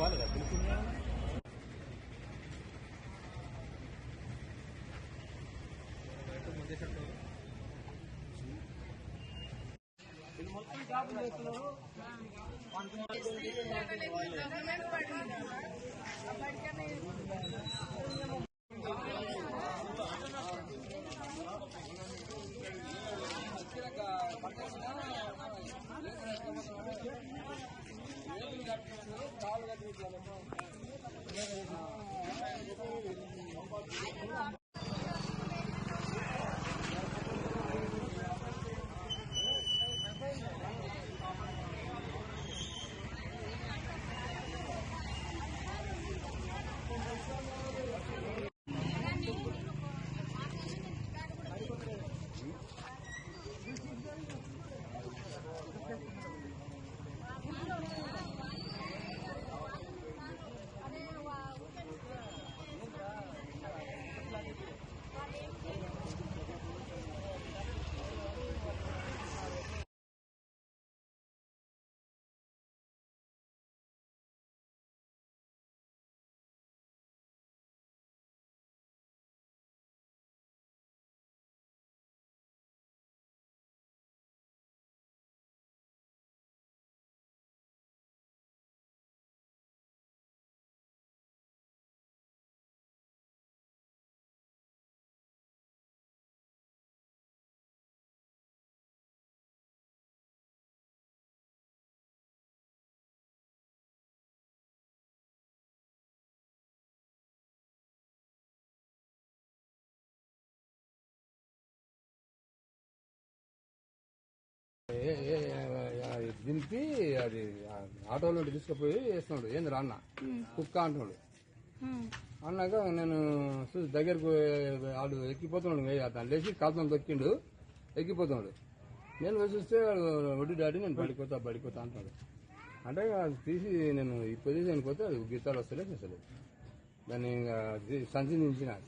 బాగా తెలుసుకున్నా మొత్తం జాబ్ చేస్తున్నారు. దింపి అది ఆటోలో తీసుకుపోయి వేస్తున్నాడు. ఏంది అన్న కుక్క అంటున్నాడు. అన్నాక నేను దగ్గరకు వాడు ఎక్కిపోతున్నాడు. దాన్ని లేచి కాల్తో దొక్కిండు, ఎక్కిపోతున్నాడు. నేను చూస్తే వడ్డీ డాడీ నేను పడిపోతా అంటున్నాడు. అంటే అది తీసి నేను ఈ పొజిషన్కి పోతే అది గీతాలు వస్తలేదు. దాన్ని సంచి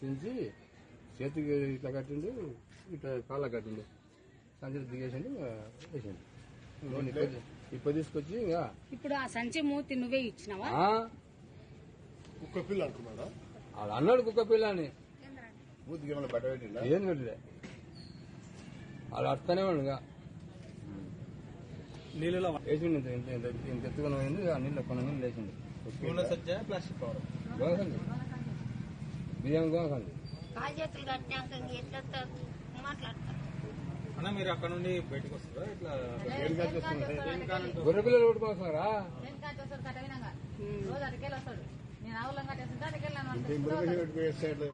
చించి చేతికి ఇట్లా కట్టిండు, ఇట్లా కాళ్ళ కట్టిండు, సంచి దిగేసిండు, వేసిండు. ఇప్పుడు తీసుకొచ్చి ఇప్పుడు ఆ సంచి మూతి నువ్వే ఇచ్చినావా? కుక్క పిల్ల అనుకున్నాడా? వాడు అన్నాడు కుక్క పిల్ల అని. ఏం పెట్టలే, వాళ్ళు అర్థనే వాడుగా నీళ్ళలో వేసిండు. ఇంత ఎత్తుకుని పోయింది. ఆ నీళ్ళు కొన్ని నీళ్ళు వేసిండు. ప్లాస్టిక్ గోసండి, బియ్యం గోసండి. అన్న మీరు అక్కడ నుండి బయటకు వస్తారా? ఇట్లా గొర్రె పిల్లలు కొట్టుకొస్తున్నారా? రోజు అటుకెళ్ళి వస్తాడు. నేను ఆవులం కట్టేస్తుంటే అటుకెళ్ళాను.